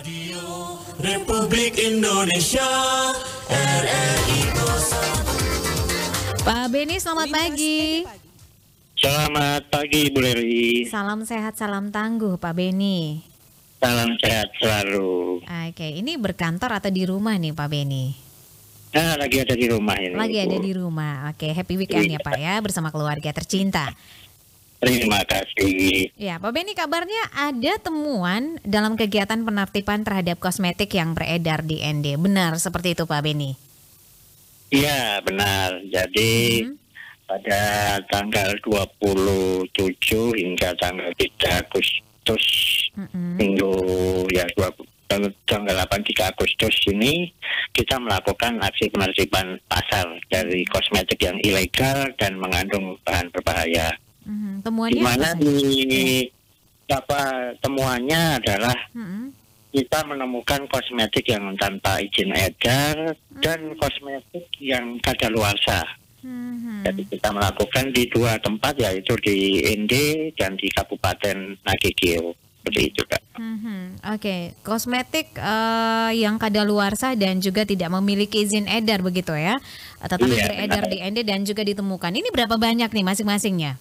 Radio Republik Indonesia RRI. Pak Beni, selamat pagi. Selamat pagi Bu Leri. Salam sehat, salam tangguh Pak Beni. Salam sehat selalu. Oke, ini berkantor atau di rumah nih Pak Beni? Nah, lagi ada di rumah ini. Lagi Bu. ada di rumah. Oke, happy weekend ya Pak ya, bersama keluarga tercinta. Terima kasih. Ya, Pak Beni, kabarnya ada temuan dalam kegiatan penertiban terhadap kosmetik yang beredar di ND. Benar seperti itu Pak Beni? Iya, benar. Jadi pada tanggal 27 hingga tanggal 3 Agustus minggu ya tanggal 3 Agustus ini kita melakukan aksi penertiban pasar dari kosmetik yang ilegal dan mengandung bahan berbahaya. Temuannya Di mana apa? Temuannya adalah kita menemukan kosmetik yang tanpa izin edar dan kosmetik yang kadaluarsa. Jadi kita melakukan di dua tempat, yaitu di ND dan di Kabupaten Nagegeo. Seperti itu, Kak. Oke, kosmetik yang kadaluarsa dan juga tidak memiliki izin edar begitu ya, tetapi beredar di ND dan juga ditemukan. Ini berapa banyak nih masing-masingnya?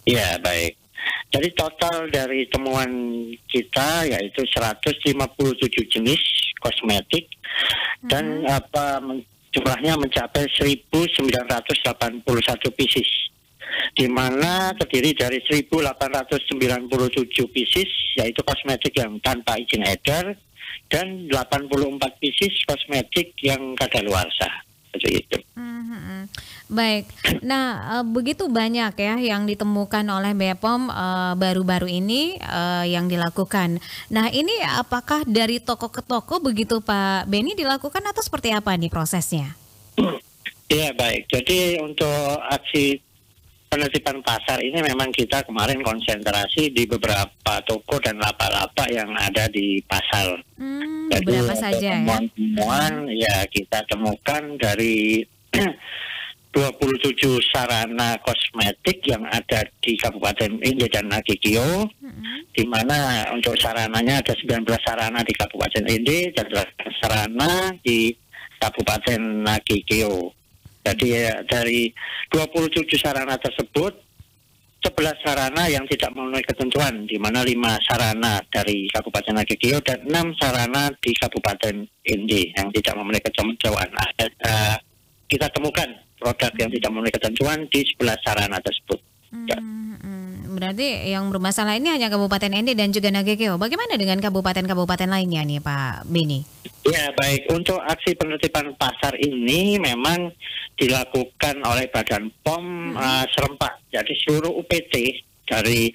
Iya, baik. Jadi total dari temuan kita yaitu 157 jenis kosmetik dan jumlahnya mencapai 1.981 pieces, di mana terdiri dari 1.897 pieces yaitu kosmetik yang tanpa izin edar dan 84 pieces kosmetik yang kadaluarsa. Seperti itu. Baik, nah begitu banyak ya yang ditemukan oleh BPOM baru-baru ini yang dilakukan. Nah ini apakah dari toko ke toko begitu Pak Beni dilakukan atau seperti apa nih prosesnya? Iya baik, jadi untuk aksi penertiban pasar ini memang kita kemarin konsentrasi di beberapa toko dan lapak-lapak yang ada di pasar. Jadi beberapa saja temuan ya kita temukan dari 27 sarana kosmetik yang ada di Kabupaten ND dan Nagegeo, di mana untuk sarananya ada 19 sarana di Kabupaten ND dan 8 sarana di Kabupaten Nagegeo. Jadi dari 27 sarana tersebut, 11 sarana yang tidak memenuhi ketentuan, di mana 5 sarana dari Kabupaten Nagegeo dan 6 sarana di Kabupaten ND yang tidak memenuhi ketentuan. Kita temukan produk yang tidak memenuhi ketentuan di 11 sarana tersebut. Berarti yang bermasalah ini hanya Kabupaten ND dan juga Nagegeo. Bagaimana dengan kabupaten-kabupaten lainnya nih Pak Beni? Ya baik, untuk aksi penertiban pasar ini memang dilakukan oleh Badan POM serempak. Jadi seluruh UPT dari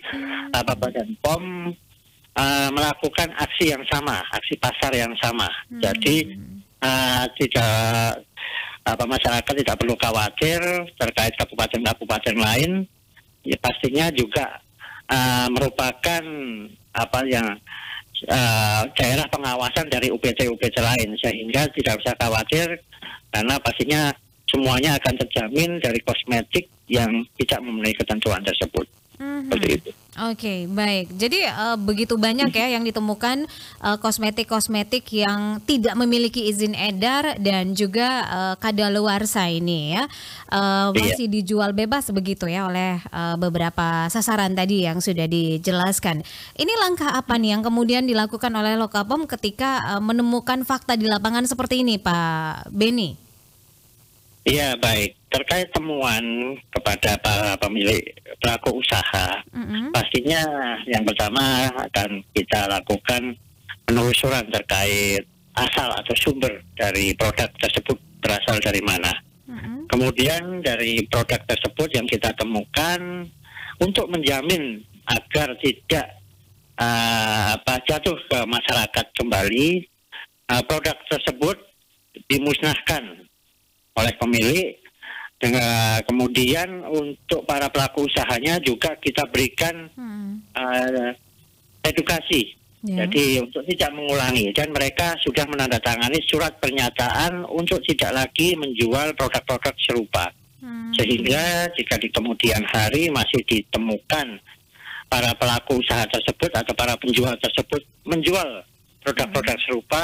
Badan POM melakukan aksi yang sama, aksi pasar yang sama. Jadi masyarakat tidak perlu khawatir terkait kabupaten-kabupaten lain. Ya pastinya juga merupakan daerah pengawasan dari UPT-UPT lain, sehingga tidak usah khawatir karena pastinya semuanya akan terjamin dari kosmetik yang tidak memenuhi ketentuan tersebut. Seperti itu. Oke, baik. Jadi begitu banyak ya yang ditemukan kosmetik-kosmetik yang tidak memiliki izin edar dan juga kadaluarsa ini ya. Masih dijual bebas begitu ya oleh beberapa sasaran tadi yang sudah dijelaskan. Ini langkah apa nih yang kemudian dilakukan oleh Lokapom ketika menemukan fakta di lapangan seperti ini Pak Beni? Iya baik, terkait temuan kepada para pemilik pelaku usaha, pastinya yang pertama akan kita lakukan penelusuran terkait asal atau sumber dari produk tersebut berasal dari mana. Kemudian dari produk tersebut yang kita temukan untuk menjamin agar tidak jatuh ke masyarakat kembali, produk tersebut dimusnahkan oleh pemilik. Kemudian untuk para pelaku usahanya juga kita berikan edukasi, jadi untuk tidak mengulangi, dan mereka sudah menandatangani surat pernyataan untuk tidak lagi menjual produk-produk serupa. Sehingga jika di kemudian hari masih ditemukan para pelaku usaha tersebut atau para penjual tersebut menjual produk-produk serupa,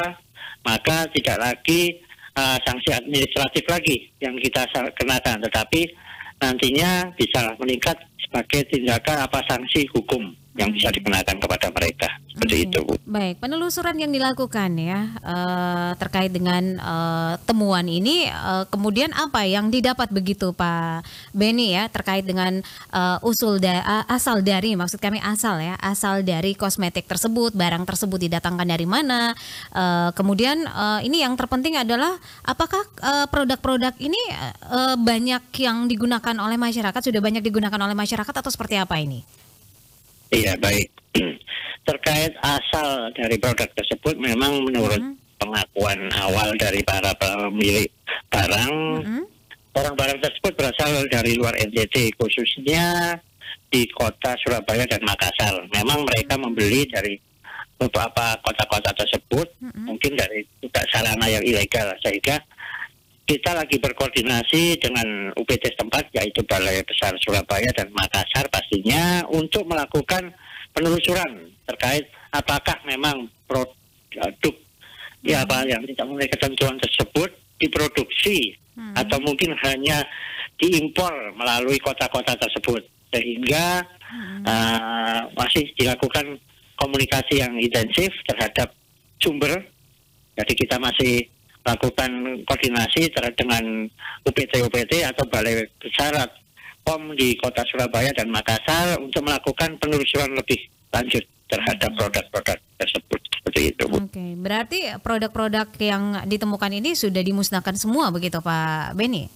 maka tidak lagi sanksi administratif lagi yang kita kenakan, tetapi nantinya bisa meningkat sebagai tindakan sanksi hukum yang bisa dikenakan kepada mereka. Seperti itu, Bu. Baik, penelusuran yang dilakukan ya terkait dengan temuan ini, kemudian apa yang didapat begitu Pak Beni ya terkait dengan asal dari, maksud kami asal dari kosmetik tersebut, barang tersebut didatangkan dari mana, kemudian ini yang terpenting adalah apakah produk-produk ini banyak yang digunakan oleh masyarakat, sudah banyak digunakan oleh masyarakat atau seperti apa ini? Iya, baik. Terkait asal dari produk tersebut, memang menurut pengakuan awal dari para pemilik barang, barang-barang tersebut berasal dari luar NTT, khususnya di kota Surabaya dan Makassar. Memang mereka membeli dari beberapa kota-kota tersebut, mungkin dari juga sarana yang ilegal, sehingga kita lagi berkoordinasi dengan UPT setempat, yaitu Balai Besar Surabaya dan Makassar pastinya, untuk melakukan penelusuran terkait apakah memang produk yang tidak memenuhi ketentuan tersebut diproduksi atau mungkin hanya diimpor melalui kota-kota tersebut, sehingga masih dilakukan komunikasi yang intensif terhadap sumber. Jadi kita masih lakukan koordinasi dengan UPT atau Balai Besar POM di kota Surabaya dan Makassar untuk melakukan penelusuran lebih lanjut terhadap produk-produk tersebut. Seperti itu, Bu. Oke, berarti produk-produk yang ditemukan ini sudah dimusnahkan semua begitu Pak Beni?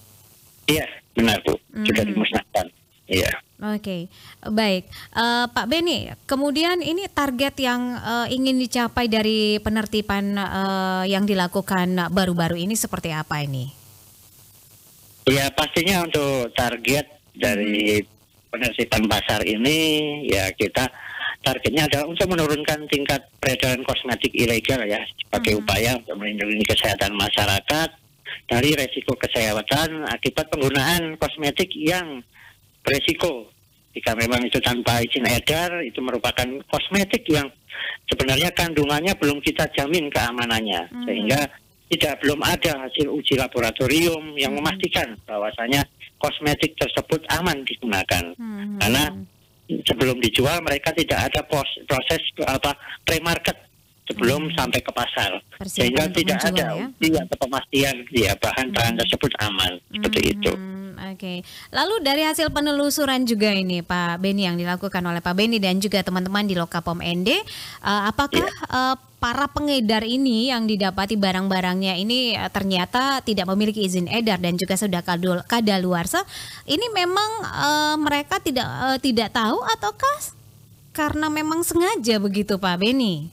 Iya, benar, Bu. Sudah dimusnahkan. Iya. Oke, baik. Pak Beni, kemudian ini target yang ingin dicapai dari penertiban yang dilakukan baru-baru ini seperti apa ini? Ya, pastinya untuk target dari penertiban pasar ini, ya kita targetnya adalah untuk menurunkan tingkat peredaran kosmetik ilegal ya, sebagai upaya untuk melindungi kesehatan masyarakat dari resiko kesehatan akibat penggunaan kosmetik yang beresiko. Jika memang itu tanpa izin edar, itu merupakan kosmetik yang sebenarnya kandungannya belum kita jamin keamanannya, sehingga belum ada hasil uji laboratorium yang memastikan bahwasanya kosmetik tersebut aman digunakan. Karena sebelum dijual mereka tidak ada proses pre-market sebelum sampai ke pasar, sehingga tidak ada uji atau pemastian bahan-bahan tersebut aman. Seperti itu. Oke. Lalu dari hasil penelusuran juga ini Pak Beni yang dilakukan oleh Pak Beni dan juga teman-teman di Lokapom ND, apakah para pengedar ini yang didapati barang-barangnya ini ternyata tidak memiliki izin edar dan juga sudah kadaluarsa, ini memang mereka tidak tahu ataukah karena memang sengaja begitu Pak Beni?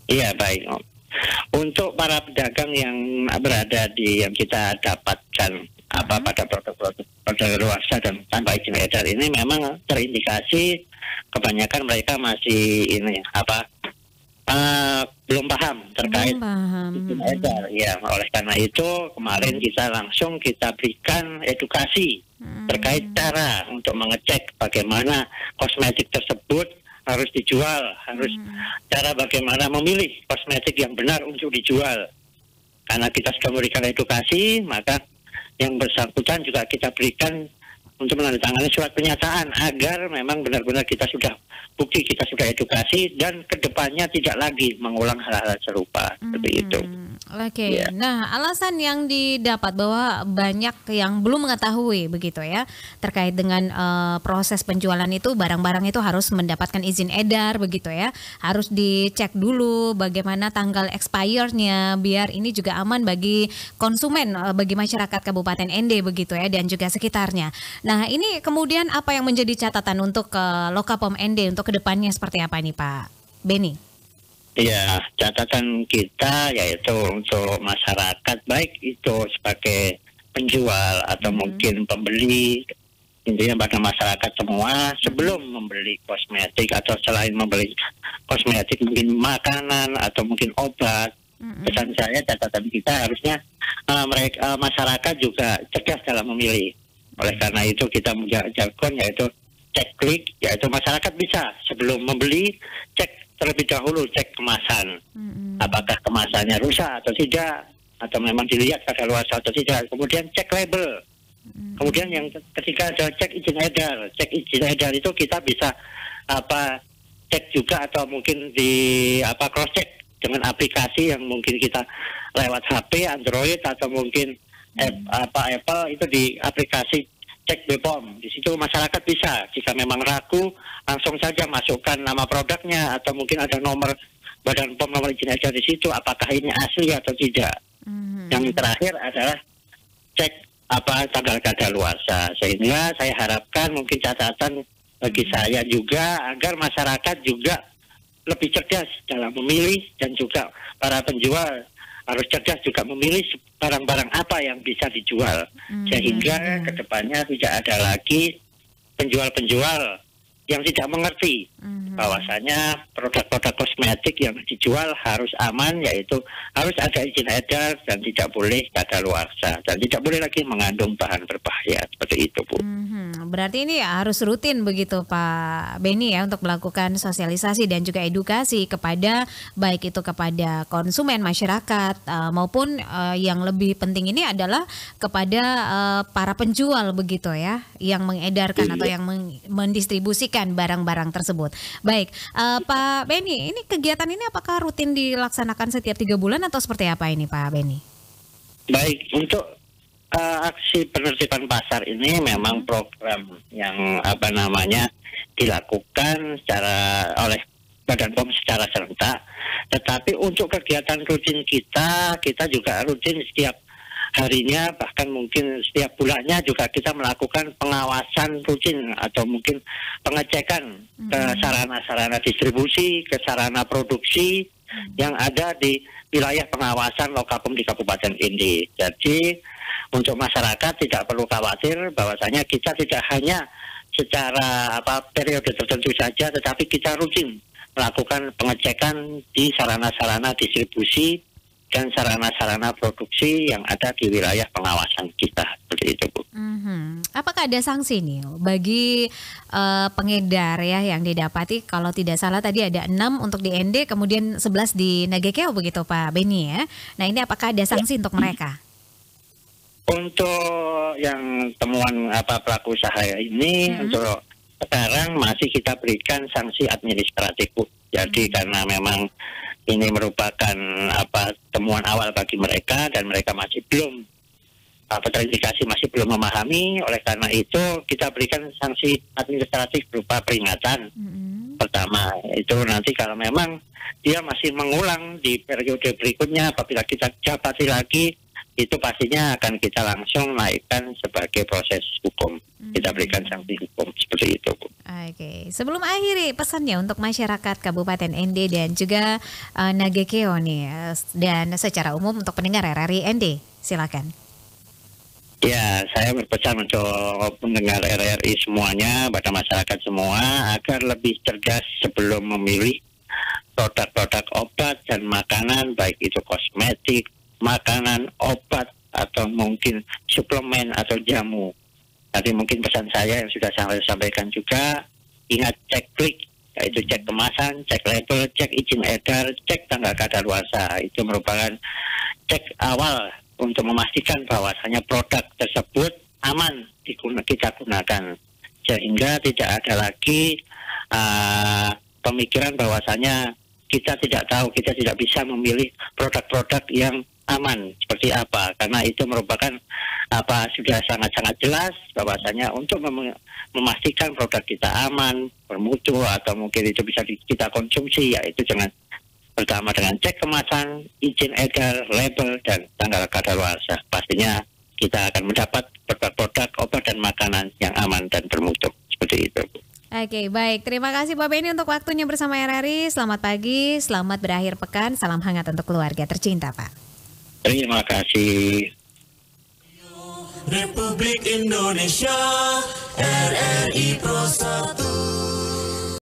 Iya, baik. Untuk para pedagang yang berada yang kita dapatkan pada produk luarsa dan tanpa izin edar ini, memang terindikasi kebanyakan mereka masih belum paham terkait izin edar. Ya, oleh karena itu kemarin kita berikan edukasi terkait cara untuk mengecek bagaimana kosmetik tersebut harus dijual, cara bagaimana memilih kosmetik yang benar untuk dijual. Karena kita sudah memberikan edukasi, maka yang bersangkutan juga kita berikan untuk menandatangani surat pernyataan agar memang benar-benar kita sudah edukasi dan kedepannya tidak lagi mengulang hal-hal serupa seperti itu. Oke. Nah, alasan yang didapat bahwa banyak yang belum mengetahui begitu ya terkait dengan proses penjualan itu, barang-barang itu harus mendapatkan izin edar begitu ya, harus dicek dulu bagaimana tanggal expire-nya biar ini juga aman bagi konsumen, bagi masyarakat Kabupaten ND begitu ya dan juga sekitarnya. Nah, ini kemudian apa yang menjadi catatan untuk Lokapom ND untuk kedepannya seperti apa nih Pak Beni? Ya, catatan kita yaitu untuk masyarakat, baik itu sebagai penjual atau mungkin pembeli, intinya pada masyarakat semua sebelum membeli kosmetik atau selain membeli kosmetik mungkin makanan atau mungkin obat, pesan saya catatan kita harusnya masyarakat juga cerdas dalam memilih. Oleh karena itu kita menjalankan yaitu cek klik, yaitu masyarakat bisa sebelum membeli cek terlebih dahulu cek kemasan. Apakah kemasannya rusak atau tidak, atau memang dilihat kadaluarsa atau tidak. Kemudian cek label. Kemudian yang ketika ada cek izin edar. Cek izin edar itu kita bisa cek juga atau mungkin di cross check dengan aplikasi yang mungkin kita lewat HP, Android atau mungkin Apple itu di aplikasi cek BPOM. Di situ masyarakat bisa jika memang ragu langsung saja masukkan nama produknya atau mungkin ada nomor Badan POM, nomor izin edar di situ, apakah ini asli atau tidak. Yang terakhir adalah cek tanggal kadaluarsa. Sehingga saya harapkan mungkin catatan bagi saya juga agar masyarakat juga lebih cerdas dalam memilih, dan juga para penjual harus cerdas juga memilih barang-barang apa yang bisa dijual. Sehingga kedepannya tidak ada lagi penjual-penjual yang tidak mengerti bahwasanya produk-produk kosmetik yang dijual harus aman, yaitu harus ada izin edar dan tidak boleh kadaluarsa dan tidak boleh lagi mengandung bahan berbahaya, seperti itu, Bu. Berarti ini harus rutin begitu Pak Beni ya, untuk melakukan sosialisasi dan juga edukasi kepada baik itu kepada konsumen, masyarakat maupun yang lebih penting ini adalah kepada para penjual begitu ya, yang mengedarkan atau yang mendistribusikan barang-barang tersebut. Baik, Pak Beni, ini kegiatan ini apakah rutin dilaksanakan setiap 3 bulan atau seperti apa ini Pak Beni? Baik, untuk aksi penertiban pasar ini memang program yang dilakukan oleh Badan POM secara serentak. Tetapi untuk kegiatan rutin kita juga rutin setiap harinya, bahkan mungkin setiap bulannya juga kita melakukan pengawasan rutin atau mungkin pengecekan ke sarana-sarana distribusi, ke sarana produksi yang ada di wilayah pengawasan Lokapom di Kabupaten Indi. Jadi untuk masyarakat tidak perlu khawatir bahwasanya kita tidak hanya secara periode tertentu saja, tetapi kita rutin melakukan pengecekan di sarana-sarana distribusi dan sarana-sarana produksi yang ada di wilayah pengawasan kita, seperti itu, Bu. Apakah ada sanksi nih bagi pengedar ya yang didapati? Kalau tidak salah tadi ada 6 untuk di ND, kemudian 11 di Nagekeo begitu Pak Beni ya. Nah ini apakah ada sanksi untuk mereka? Untuk yang temuan pelaku usaha ini, untuk sekarang masih kita berikan sanksi administratif, Bu. Jadi karena memang ini merupakan temuan awal bagi mereka dan mereka masih belum terindikasi, masih belum memahami. Oleh karena itu kita berikan sanksi administratif berupa peringatan. Pertama itu nanti kalau memang dia masih mengulang di periode berikutnya, apabila kita dapati lagi, itu pastinya akan kita langsung naikkan sebagai proses hukum. Kita berikan sanksi hukum, seperti itu, Bu. Oke, sebelum akhiri pesannya untuk masyarakat Kabupaten ND dan juga Nagekeo nih, dan secara umum untuk pendengar RRI ND, silakan. Ya, saya berpesan untuk pendengar RRI semuanya, pada masyarakat semua, agar lebih cerdas sebelum memilih produk-produk obat dan makanan, baik itu kosmetik, makanan, obat, atau mungkin suplemen atau jamu. Tadi mungkin pesan saya yang sudah saya sampaikan juga, ingat cek klik, yaitu cek kemasan, cek label, cek izin edar, cek tanggal kadaluarsa. Itu merupakan cek awal untuk memastikan bahwasanya produk tersebut aman kita gunakan. Sehingga tidak ada lagi pemikiran bahwasanya kita tidak tahu, kita tidak bisa memilih produk-produk yang aman seperti apa, karena itu merupakan sudah sangat-sangat jelas bahwasanya untuk memastikan produk kita aman, bermutu atau mungkin itu bisa kita konsumsi, yaitu pertama dengan cek kemasan, izin edar, label dan tanggal kadaluarsa. Pastinya kita akan mendapat produk-produk obat dan makanan yang aman dan bermutu, seperti itu, Bu. Oke, baik. Terima kasih Pak Beni untuk waktunya bersama RRI. Selamat pagi, selamat berakhir pekan. Salam hangat untuk keluarga tercinta, Pak. Terima kasih. Republik Indonesia, RRI Pro 1.